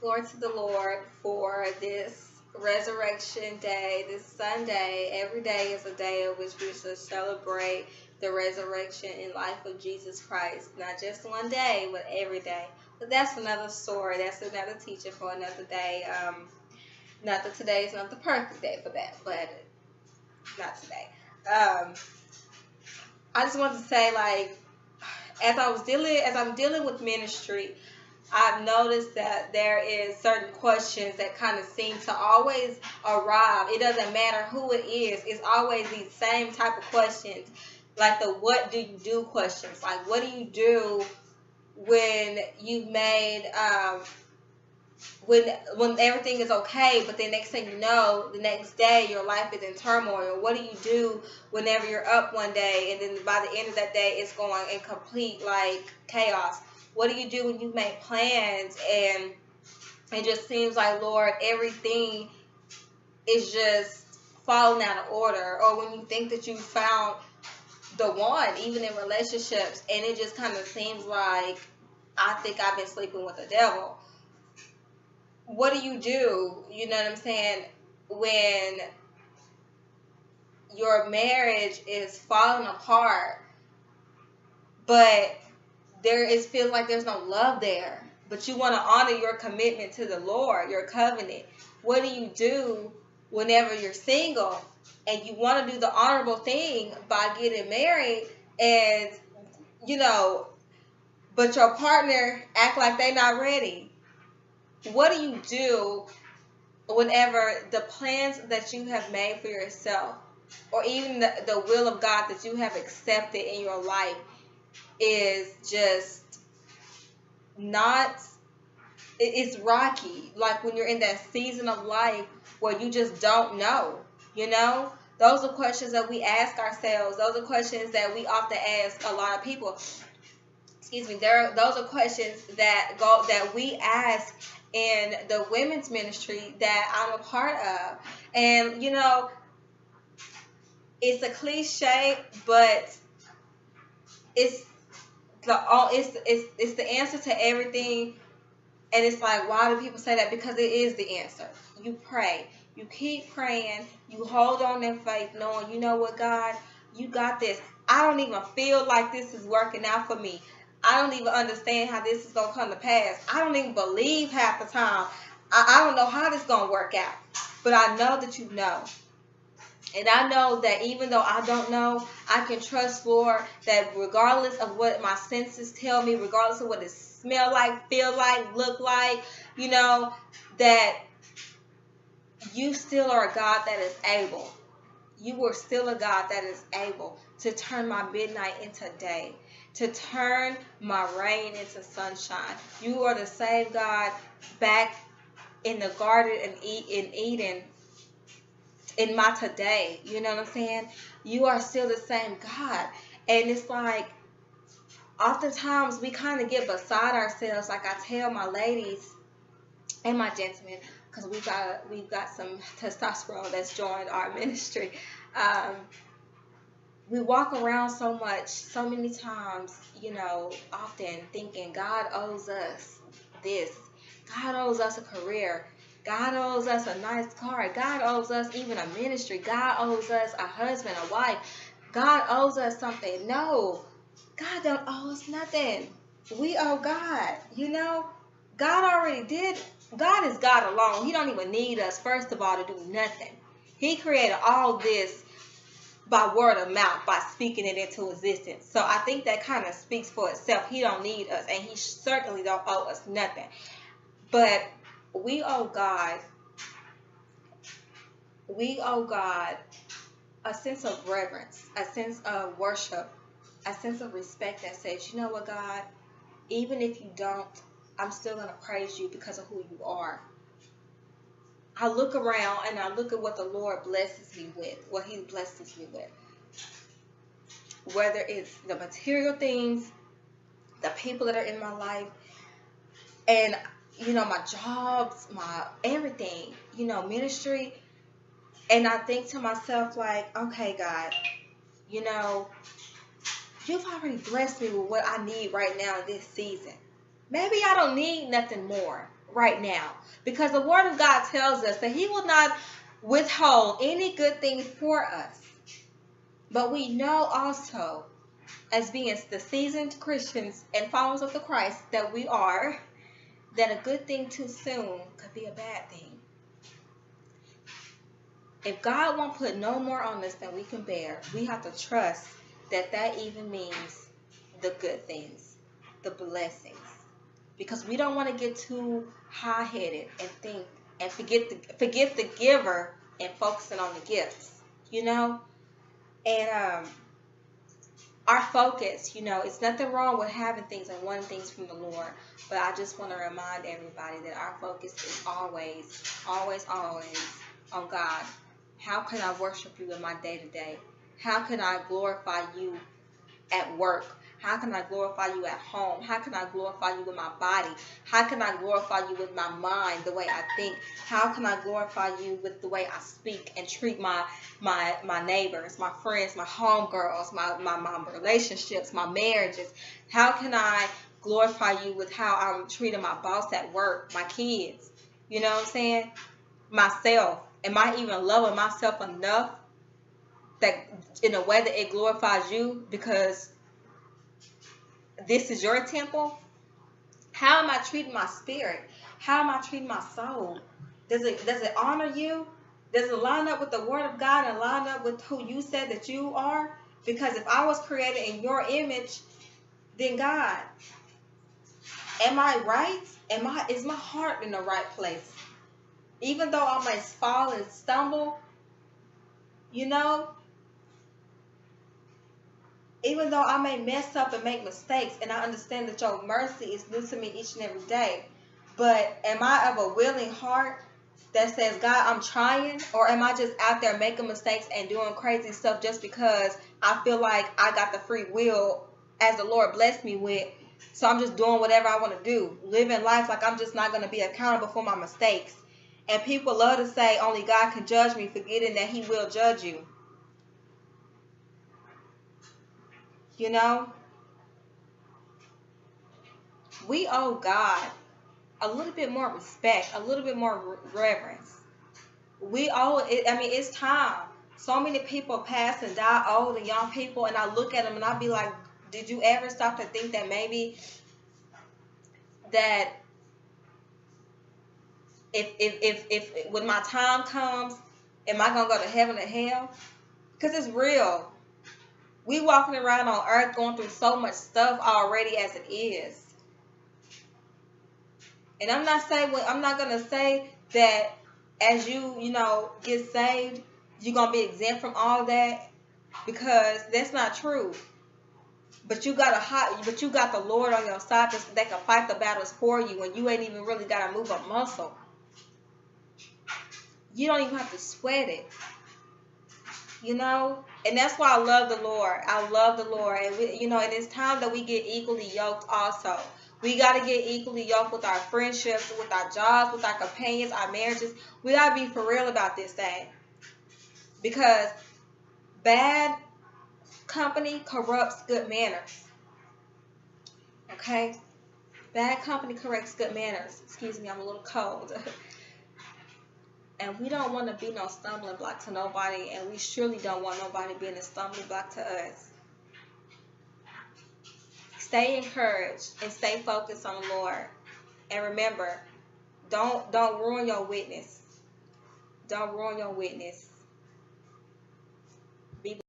Glory to the Lord for this resurrection day, this Sunday. Every day is a day in which we should celebrate the resurrection and life of Jesus Christ. Not just one day, but every day. But that's another story. That's another teaching for another day. Not that today is not the perfect day for that, but not today. I just want to say, like, as I'm dealing with ministry, I've noticed that there is certain questions that kind of seem to always arrive. It doesn't matter who it is. It's always these same type of questions, like the "what do you do" questions. Like, what do you do when you've made when everything is okay, but then next thing you know, the next day your life is in turmoil. What do you do whenever you're up one day and then by the end of that day it's going in complete like chaos? What do you do when you've made plans and it just seems like, Lord, everything is just falling out of order? Or when you think that you found the one, even in relationships, and it just kind of seems like, I think I've been sleeping with the devil. What do? You know what I'm saying? When your marriage is falling apart, but feels like there's no love there, but you want to honor your commitment to the Lord, your covenant. What do you do whenever you're single and you want to do the honorable thing by getting married, and but your partner act like they're not ready? What do you do whenever the plans that you have made for yourself, or even the will of God that you have accepted in your life, is just not, it's rocky? Like when you're in that season of life where you just don't know, those are questions that we ask ourselves. Those are questions that we often ask a lot of people. Excuse me. Those are questions that we ask in the women's ministry that I'm a part of. And it's a cliche, but it's the answer to everything. And it's like, why do people say that? Because it is the answer. You pray. You keep praying. You hold on in faith, knowing, you know what, God, you got this. I don't even feel like this is working out for me. I don't even understand how this is going to come to pass. I don't even believe half the time. I don't know how this is going to work out. But I know that you know. And I know that even though I don't know, I can trust, Lord, that regardless of what my senses tell me, regardless of what it smell like, feel like, look like, that you still are a God that is able. You are still a God that is able to turn my midnight into day, to turn my rain into sunshine. You are the same God back in the garden in Eden, in my today. You know what I'm saying? You are still the same God. And it's like, oftentimes we kind of get beside ourselves. Like I tell my ladies and my gentlemen, because we've got some testosterone that's joined our ministry. We walk around so many times, often thinking God owes us this. God owes us a career. God owes us a nice car. God owes us even a ministry. God owes us a husband, a wife. God owes us something. No, God don't owe us nothing. We owe God. God already did. God is God alone. He don't even need us, first of all, to do nothing. He created all this by word of mouth, by speaking it into existence. So I think that kind of speaks for itself. He don't need us, and he certainly don't owe us nothing. But we owe God a sense of reverence, a sense of worship, a sense of respect that says, you know what, God, even if you don't, I'm still going to praise you because of who you are. I look around and I look at what the Lord blesses me with, what he blesses me with. Whether it's the material things, the people that are in my life, and, my jobs, my everything, ministry. And I think to myself, like, okay, God, you've already blessed me with what I need right now in this season. Maybe I don't need nothing more right now. Because the Word of God tells us that He will not withhold any good thing for us. But we know also, as being the seasoned Christians and followers of the Christ that we are, that a good thing too soon could be a bad thing. If God won't put no more on us than we can bear, we have to trust that that even means the good things, the blessings. Because we don't want to get too high-headed and think and forget the giver and focusing on the gifts, you know? And our focus, it's nothing wrong with having things and wanting things from the Lord. But I just want to remind everybody that our focus is always, always, always on God. How can I worship you in my day-to-day? How can I glorify you at work? How can I glorify you at home? How can I glorify you with my body? How can I glorify you with my mind, the way I think? How can I glorify you with the way I speak and treat my neighbors, my friends, my homegirls, my relationships, my marriages? How can I glorify you with how I'm treating my boss at work, my kids? You know what I'm saying? Myself. Am I even loving myself enough that in a way that it glorifies you, because this is your temple? How am I treating my spirit? How am I treating my soul? Does it honor you? Does it line up with the Word of God and line up with who you said that you are? Because if I was created in your image, then God, am I right? Is my heart in the right place? Even though I may fall and stumble, even though I may mess up and make mistakes, and I understand that your mercy is new to me each and every day, but am I of a willing heart that says, God, I'm trying? Or am I just out there making mistakes and doing crazy stuff just because I feel like I got the free will as the Lord blessed me with? So I'm just doing whatever I want to do, living life like I'm just not going to be accountable for my mistakes. And people love to say only God can judge me, forgetting that He will judge you. We owe God a little bit more respect, a little bit more reverence. We owe it. I mean, it's time. So many people pass and die old, and young people, and I look at them and I be like, did you ever stop to think that maybe that if when my time comes, am I gonna go to heaven or hell? Because it's real. We walking around on earth going through so much stuff already as it is. And I'm not gonna say that as you get saved, you're gonna be exempt from all that, because that's not true. But you got the Lord on your side that can fight the battles for you, and you ain't even really gotta move a muscle. You don't even have to sweat it. And that's why I love the Lord. I love the Lord. And and it's time that we get equally yoked also. We got to get equally yoked with our friendships, with our jobs, with our companions, our marriages. We got to be for real about this thing. Because bad company corrupts good manners. Okay? Bad company corrects good manners. Excuse me, I'm a little cold. And we don't want to be no stumbling block to nobody, and we surely don't want nobody being a stumbling block to us. Stay encouraged and stay focused on the Lord. And remember, don't ruin your witness. Don't ruin your witness. Be